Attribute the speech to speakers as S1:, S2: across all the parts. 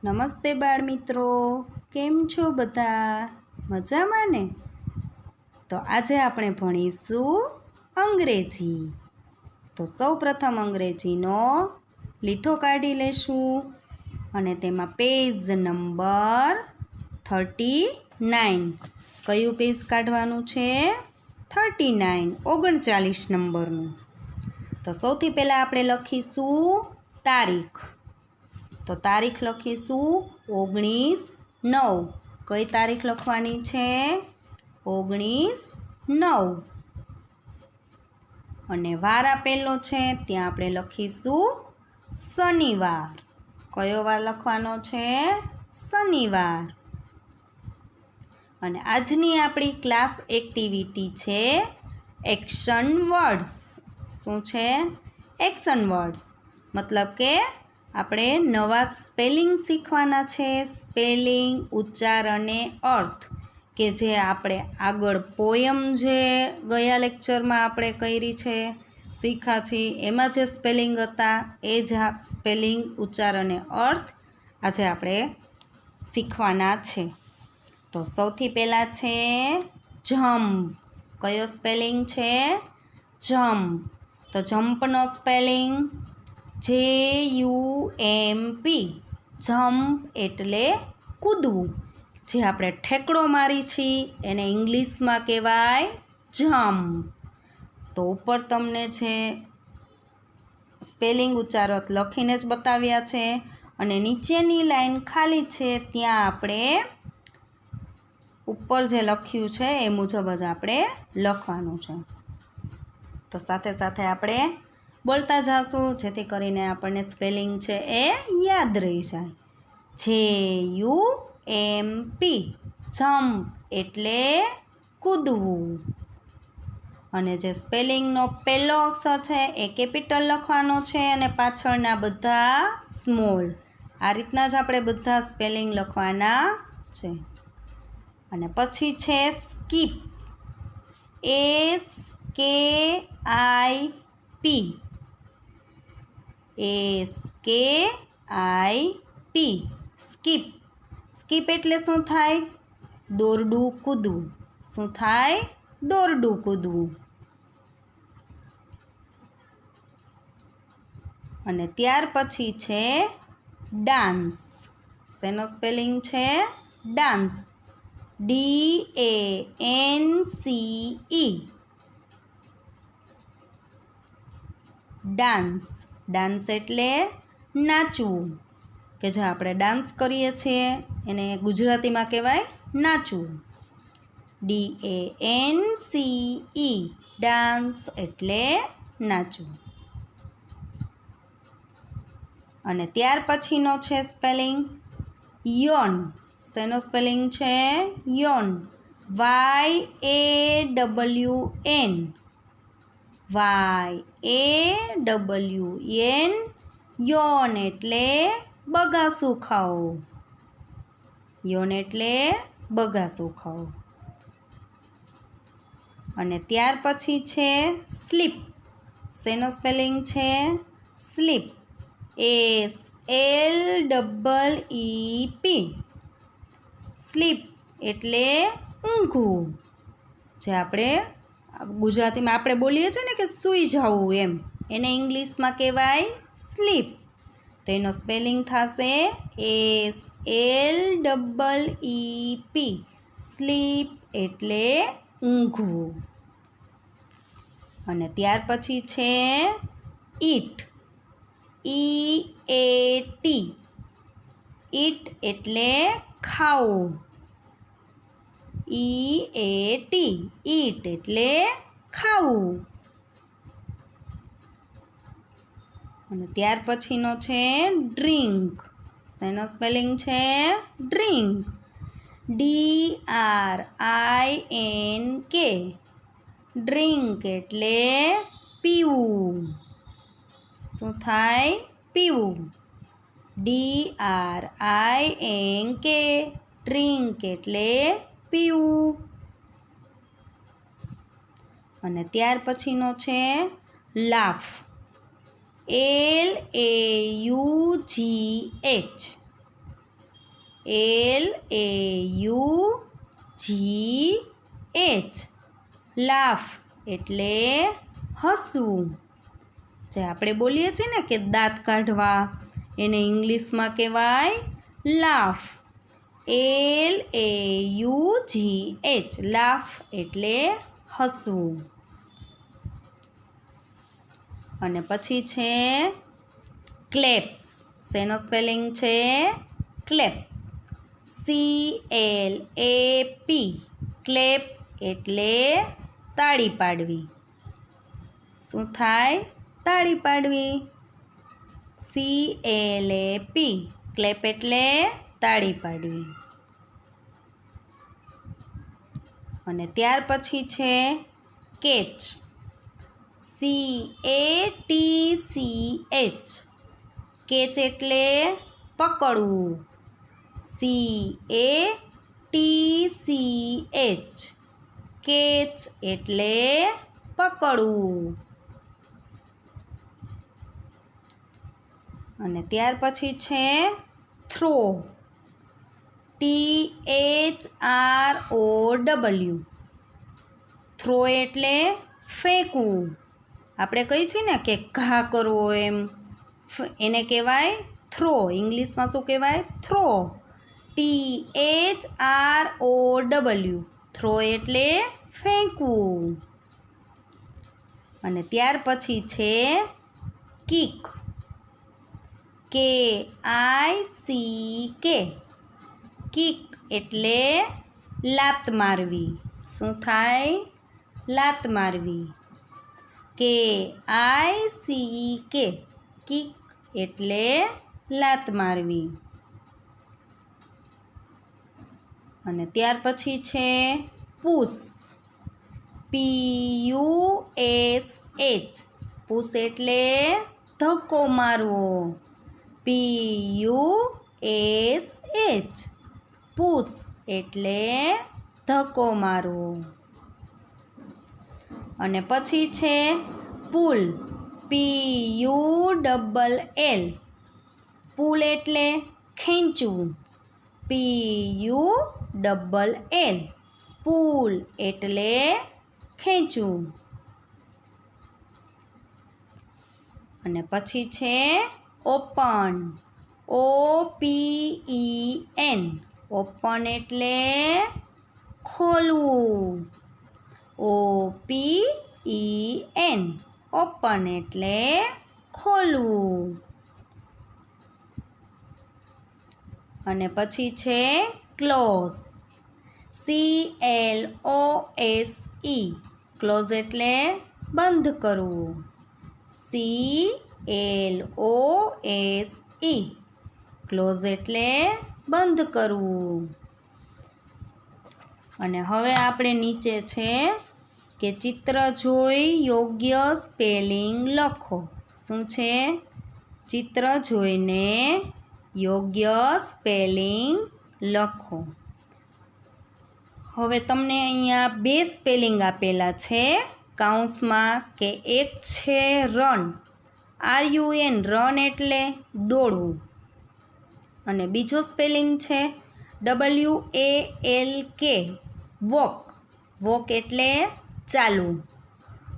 S1: નમસ્તે બાળ મિત્રો, કેમ છો બધા? મજામાં ને? તો આજે આપણે ભણીશું અંગ્રેજી. તો સૌપ્રથમ અંગ્રેજીનો લીથો કાઢી લેશું અને તેમાં પેજ નંબર 39. કયું પેજ કાઢવાનું છે? 39, 39 નંબરનું. તો સૌથી પહેલાં આપણે લખીશું તારીખ. તો તારીખ લખીશું 19/9. કઈ તારીખ લખવાની છે? 19/9. અને વાર આપેલો છે ત્યાં આપણે લખીશું શનિવાર. કયો વાર લખવાનો છે? શનિવાર. અને આજની આપણી ક્લાસ એક્ટિવિટી છે એક્શન વર્ડ્સ. શું છે? Action words. મતલબ કે આપણે નવા સ્પેલિંગ શીખવાના છે. સ્પેલિંગ, ઉચ્ચાર અને અર્થ કે જે આપણે આગળ પોયમ જે ગયા લેક્ચરમાં આપણે કરી છે, શીખ્યા છીએ, એમાં જે સ્પેલિંગ હતા એ જ સ્પેલિંગ, ઉચ્ચાર અને અર્થ આજે આપણે શીખવાના છે. તો સૌથી પહેલાં છે જમ્પ. કયો સ્પેલિંગ છે? જમ્પ. તો જમ્પનો સ્પેલિંગ JUMP. જમ્પ એટલે કૂદવું. જે આપણે ઠેકડો મારી છીએ એને ઇંગ્લિશમાં કહેવાય જમ્પ. તો ઉપર તમને છે સ્પેલિંગ, ઉચ્ચારત લખીને જ બતાવ્યા છે અને નીચેની લાઈન ખાલી છે ત્યાં આપણે ઉપર જે લખ્યું છે એ મુજબ જ આપણે લખવાનું છે. તો સાથે સાથે આપણે બોલતા જાશું જેથી કરીને આપણને સ્પેલિંગ છે એ યાદ રહી જાય. JUMP. જમ્પ એટલે કૂદવું. અને જે સ્પેલિંગનો પહેલો અક્ષર છે એ કેપિટલ લખવાનો છે અને પાછળના બધા સ્મોલ. આ રીતના જ આપણે બધા સ્પેલિંગ લખવાના છે. અને પછી છે skip. SKIP. SKIP. Skip. Skip એટલે શું થાય? દોરડું કૂદવું. શું થાય? દોરડું કૂદવું. અને ત્યાર પછી છે ડાન્સ. શેનો સ્પેલિંગ છે? ડાન્સ. DANCE. ડાન્સ. ડાન્સ એટલે નાચવું. કે જે આપણે ડાન્સ કરીએ છીએ એને ગુજરાતીમાં કહેવાય નાચવું. DANCE. ડાન્સ એટલે નાચવું. અને ત્યાર પછીનો છે સ્પેલિંગ યોન. શેનો સ્પેલિંગ છે? યોન. YAWN. YAWN. યોન એટલે બગાસું ખાવું. યોન એટલે બગાસું ખાવું. અને ત્યાર પછી છે સ્લીપ. શેનો સ્પેલિંગ છે? સ્લીપ. SLEEP. સ્લીપ એટલે ઊંઘવું. જે આપણે ગુજરાતીમાં આપણે બોલીએ છીએ ને કે સૂઈ જવું એમ, એને ઇંગ્લિશમાં કહેવાય સ્લીપ. તો એનો સ્પેલિંગ થશે SLEEP. સ્લીપ એટલે ઊંઘવું. અને ત્યાર પછી છે ઈટ. EAT. ઈટ એટલે ખાવું. EAT. ઈટ એટલે ખાવું. અને ત્યાર પછીનો છે ડ્રિંક. શેનો સ્પેલિંગ છે? ડ્રિંક. DRINK. ડ્રિંક એટલે પીવું. શું થાય? પીવું. DRINK. ડ્રિંક એટલે પીવું. અને ત્યાર પછીનો છે લાફ. LAUGH. LAUGH લાફ એટલે હસવું. જે આપણે બોલીએ છીએ ને કે દાંત કાઢવા, એને ઇંગ્લિશમાં કહેવાય લાફ. LAUGH લાફ એટલે હસવું. અને પછી છે ક્લેપ. શેનો સ્પેલિંગ છે? ક્લેપ. CLAP ક્લેપ એટલે તાળી પાડવી. શું થાય? તાળી પાડવી. CLAP ક્લેપ એટલે તાળી પાડવી. અને ત્યાર પછી છે કેચ. CATCH કેચ એટલે પકડવું. CATCH કેચ એટલે પકડવું. અને ત્યાર પછી છે થ્રો. THROW થ્રો એટલે ફેંકવું. આપણે કહીએ છીએ ને કે ઘા કરવો એમ, એને કહેવાય થ્રો. ઇંગ્લિશમાં શું કહેવાય? થ્રો. THROW થ્રો એટલે ફેંકવું. અને ત્યાર પછી છે કિક. KICK કિક એટલે લાત મારવી. શું થાય? લાત મારવી. KICK કિક એટલે લાત મારવી. અને ત્યાર પછી છે પુશ. PUSH પુશ એટલે ધક્કો મારવો. PUSH પુશ એટલે ધક્કો મારવો. અને પછી છે પુલ. PULL પુલ એટલે ખેંચવું. PULL પુલ એટલે ખેંચવું. અને પછી છે ઓપન. OPEN ઓપન એટલે ખોલવું. OPEN ઓપન એટલે ખોલવું. અને પછી છે ક્લોઝ. CLOSE ક્લોઝ એટલે બંધ કરવું. CLOSE ક્લોઝ એટલે બંધ કરવું. અને હવે આપણે નીચે છે કે ચિત્ર જોઈ યોગ્ય સ્પેલિંગ લખો. શું છે? ચિત્ર જોઈને યોગ્ય સ્પેલિંગ લખો. હવે તમને અહીંયા બે સ્પેલિંગ આપેલા છે કાઉન્સમાં, કે એક છે રન. RUN રન એટલે દોડવું. અને બીજો સ્પેલિંગ છે WALK વોક. વોક એટલે ચાલવું.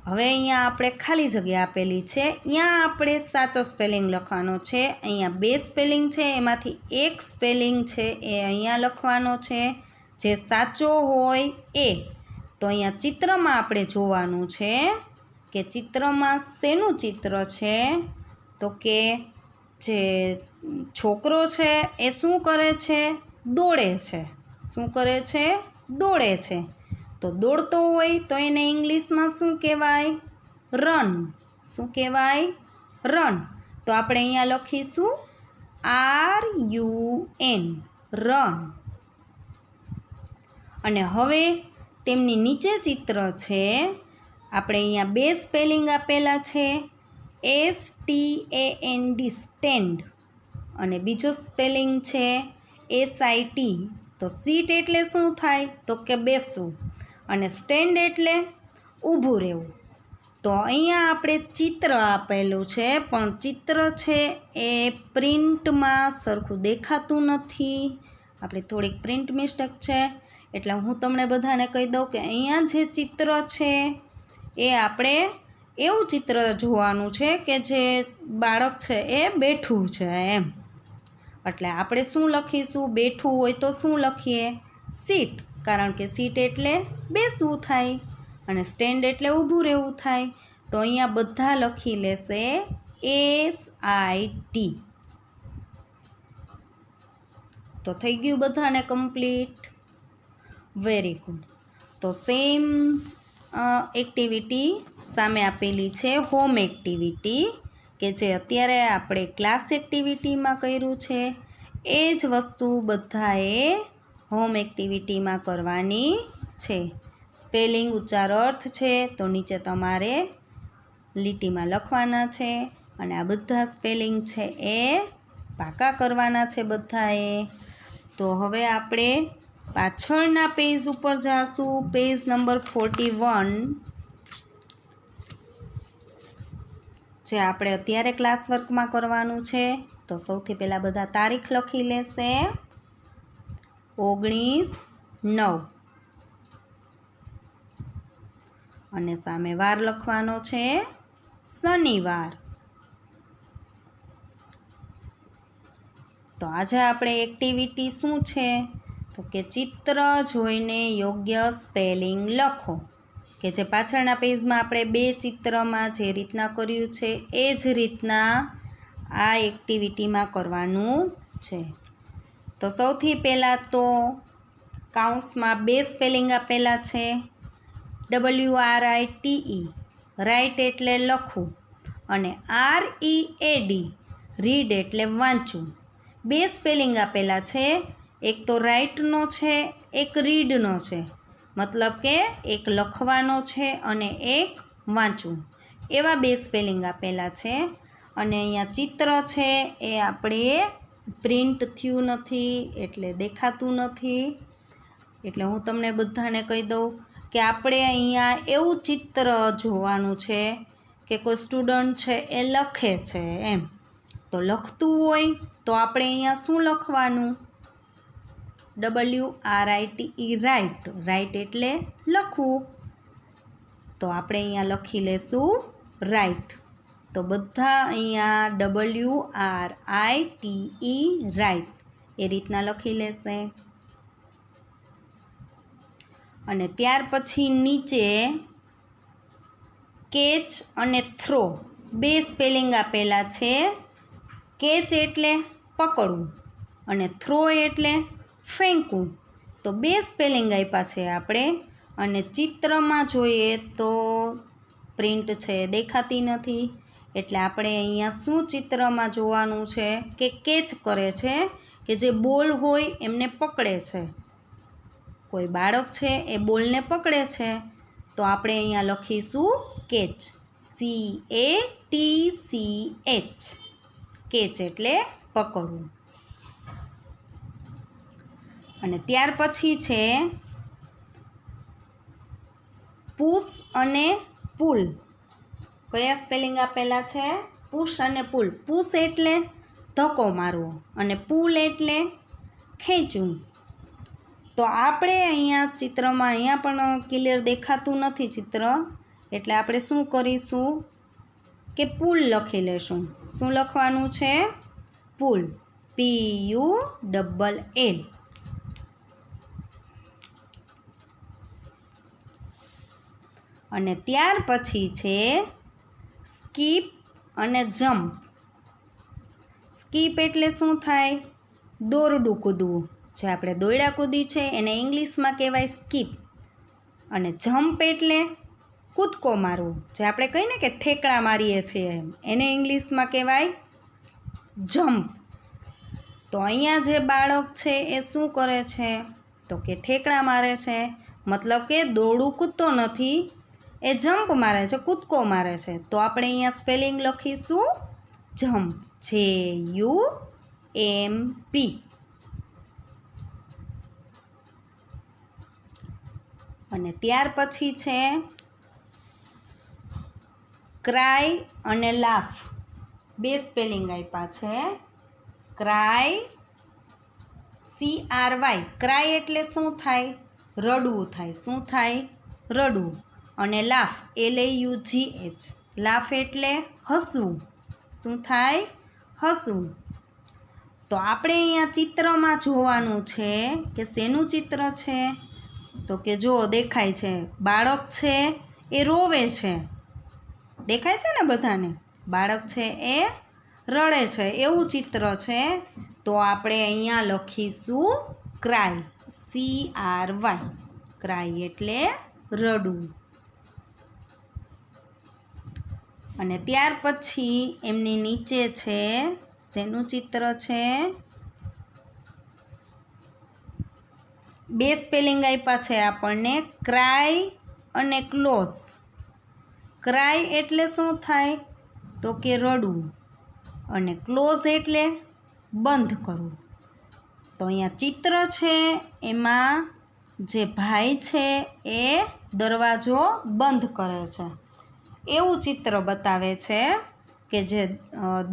S1: હવે અહીંયા આપણે ખાલી જગ્યા આપેલી છે, ત્યાં આપણે સાચો સ્પેલિંગ લખવાનો છે. અહીંયા બે સ્પેલિંગ છે, એમાંથી એક સ્પેલિંગ છે એ અહીંયા લખવાનો છે, જે સાચો હોય એ. તો અહીંયા ચિત્રમાં આપણે જોવાનું છે કે ચિત્રમાં શેનું ચિત્ર છે? તો કે જે છોકરો છે એ શું કરે છે? દોડે છે. શું કરે છે? દોડે છે. તો દોડતો હોય તો એને ઇંગ્લિશમાં શું કહેવાય? રન. શું કહેવાય? રન. તો આપણે અહીંયા લખીશું RUN રન. અને હવે તેમની નીચે ચિત્ર છે. આપણે અહીંયા બે સ્પેલિંગ આપેલા છે, STAND સ્ટેન્ડ, અને બીજો સ્પેલિંગ છે SIT. તો સીટ એટલે શું થાય? તો કે બેસવું. અને સ્ટેન્ડ એટલે ઊભું રહેવું. તો અહીંયા આપણે ચિત્ર આપેલું છે, પણ ચિત્ર છે એ પ્રિન્ટમાં સરખું દેખાતું નથી. આપણી થોડીક પ્રિન્ટ મિસ્ટેક છે, એટલે હું તમને બધાને કહી દઉં કે અહીંયા જે ચિત્ર છે એ આપણે એવું ચિત્ર જોવાનું છે કે જે બાળક છે એ બેઠું છે એમ. એટલે આપણે શું લખીશું? બેઠું હોય તો શું લખીએ? સીટ, કારણ કે સીટ એટલે બેસવું થાય અને સ્ટેન્ડ એટલે ઊભું રહેવું થાય. તો અહીંયા બધા લખી લેશે SIT. તો થઈ ગયું બધાને કમ્પ્લીટ? Very good. તો સેમ એક્ટિવિટી સામે આપેલી છે હોમ એક્ટિવિટી, કે જે અત્યારે આપણે ક્લાસ એક્ટિવિટીમાં કર્યું છે એ જ વસ્તુ બધાએ હોમ એક્ટિવિટીમાં કરવાની છે. સ્પેલિંગ ઉચ્ચાર અર્થ છે તો નીચે તમારે લીટીમાં લખવાના છે અને આ બધા સ્પેલિંગ છે એ પાકા કરવાના છે બધાએ. તો હવે આપણે પાછળના પેજ ઉપર જાશું, પેજ નંબર 41, જે આપણે અત્યારે ક્લાસ વર્કમાં કરવાનું છે. તો સૌથી પહેલાં બધા તારીખ લખી લેશે, 19/9, અને સામે વાર લખવાનો છે શનિવાર. તો આજે આપણે એક્ટિવિટી શું છે? તો કે ચિત્ર જોઈને યોગ્ય સ્પેલિંગ લખો, કે જે પાછળના પેજમાં આપણે બે ચિત્રમાં જે રીતના કર્યું છે એ જ રીતના આ એક્ટિવિટીમાં કરવાનું છે. તો સૌથી પહેલાં તો કાઉન્સમાં બે સ્પેલિંગ આપેલા છે, WRITE, રાઇટ એટલે લખવું, અને READ, રીડ એટલે વાંચવું. બે સ્પેલિંગ આપેલા છે, એક તો રાઇટનો છે, એક રીડનો છે. મતલબ કે એક લખવાનો છે અને એક વાંચવું, એવા બે સ્પેલિંગ આપેલા છે. અને અહીંયા ચિત્ર છે એ આપણે પ્રિન્ટ થયું નથી એટલે દેખાતું નથી. એટલે હું તમને બધાને કહી દઉં કે આપણે અહીંયા એવું ચિત્ર જોવાનું છે કે કોઈ સ્ટુડન્ટ છે એ લખે છે એમ. તો લખતું હોય તો આપણે અહીંયા શું લખવાનું? WRITE, રાઇટ, રાઇટ એટલે લખવું. તો આપણે અહીંયા લખી લેશું રાઇટ. તો બધા અહીંયા WRITE, રાઇટ એ રીતના લખી લેશે. અને ત્યાર પછી નીચે કેચ અને થ્રો બે સ્પેલિંગ આપેલા છે. કેચ એટલે પકડવું અને થ્રો એટલે ફેંકવું. તો બે સ્પેલિંગ આપ્યા છે આપણે, અને ચિત્રમાં જોઈએ તો પ્રિન્ટ છે દેખાતી નથી. એટલે આપણે અહીંયા શું ચિત્રમાં જોવાનું છે કે કેચ કરે છે, કે જે બોલ હોય એમને પકડે છે. કોઈ બાળક છે એ બોલને પકડે છે, તો આપણે અહીંયા લખીશું કેચ, CATCH, કેચ એટલે પકડવું. અને ત્યાર પછી છે પુશ અને પુલ. કયા સ્પેલિંગ આપેલા છે? પુશ અને પુલ. પુશ એટલે ધક્કો મારવો અને પુલ એટલે ખેંચવું. તો આપણે અહીંયા ચિત્રમાં અહીંયા પણ ક્લિયર દેખાતું નથી ચિત્ર, એટલે આપણે શું કરીશું કે પુલ લખી લેશું. શું લખવાનું છે? પુલ, PULL. અને ત્યાર પછી છે સ્કીપ અને જમ્પ. સ્કીપ એટલે શું થાય? દોરડું કૂદવું. જે આપણે દોરડા કૂદી છે એને ઇંગ્લિશમાં કહેવાય સ્કીપ. અને જમ્પ એટલે કૂદકો મારવું. જે આપણે કહીએ ને કે ઠેકડા મારીએ છીએ એને ઇંગ્લિશમાં કહેવાય જમ્પ. તો અહીંયા જે બાળક છે એ શું કરે છે? તો કે ઠેકડા મારે છે, મતલબ કે દોરડું કૂદતો નથી, એ જમ્પ મારે છે, કૂદકો મારે છે. તો આપણે અહીંયા સ્પેલિંગ લખીશું જમ્પ, JUMP. અને ત્યાર પછી છે ક્રાય અને લાફ. બે સ્પેલિંગ આપ્યા છે, ક્રાય CRY ક્રાય એટલે શું થાય? રડવું થાય. શું થાય? રડવું. અને લાફ LAUGH લાફ એટલે હસવું. શું થાય? હસવું. તો આપણે અહીંયા ચિત્રમાં જોવાનું છે કે શેનું ચિત્ર છે? તો કે જો દેખાય છે બાળક છે એ રોવે છે. દેખાય છે ને બધાને? બાળક છે એ રડે છે એવું ચિત્ર છે. તો આપણે અહીંયા લખીશું ક્રાય CRY ક્રાય એટલે રડવું. અને ત્યાર પછી એમની નીચે છે શેનું ચિત્ર છે? બે સ્પેલિંગ આપ્યા છે આપણને ક્રાય અને ક્લોઝ. ક્રાય એટલે શું થાય? તો કે રડવું. અને ક્લોઝ એટલે બંધ કરવું. તો અહીંયા ચિત્ર છે એમાં જે ભાઈ છે એ દરવાજો બંધ કરે છે એવું ચિત્ર બતાવે છે કે જે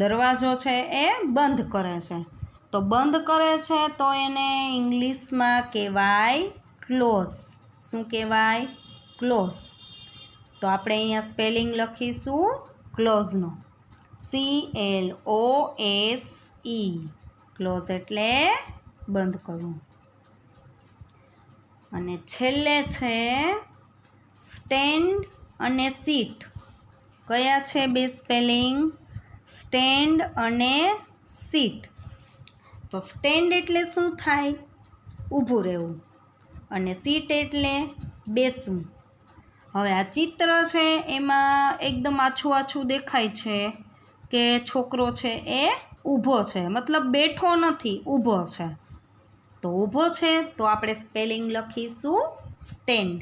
S1: દરવાજો છે એ બંધ કરે છે. તો બંધ કરે છે તો એને ઇંગ્લિશમાં કહેવાય ક્લોઝ. શું કહેવાય? ક્લોઝ. તો આપણે અહીંયા સ્પેલિંગ લખીશું ક્લોઝનો CLOSE ક્લોઝ એટલે બંધ કરવું. અને છેલ્લે છે સ્ટેન્ડ અને સીટ. કયા છે બે સ્પેલિંગ? સ્ટેન્ડ અને સીટ. તો સ્ટેન્ડ એટલે શું થાય? ઊભું રહેવું. અને સીટ એટલે બેસવું. હવે આ ચિત્ર છે એમાં એકદમ આછું આછું દેખાય છે કે છોકરો છે એ ઊભો છે, મતલબ બેઠો નથી, ઊભો છે. તો ઊભો છે તો આપણે સ્પેલિંગ લખીશું સ્ટેન્ડ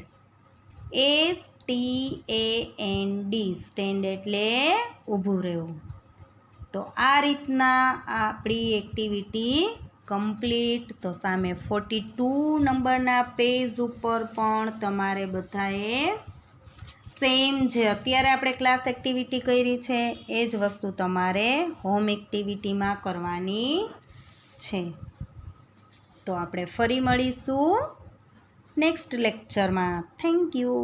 S1: STAND સ્ટેન્ડ એટલે ઊભું રહેવું. તો આ રીતના આપણી એક્ટિવિટી કમ્પ્લીટ. તો સામે 42 નંબરના પેજ ઉપર પણ તમારે બધાએ સેમ જે અત્યારે આપણે ક્લાસ એક્ટિવિટી કરી છે એ જ વસ્તુ તમારે હોમ એક્ટિવિટીમાં કરવાની છે. તો આપણે ફરી મળીશું નેક્સ્ટ લેક્ચરમાં. Thank you.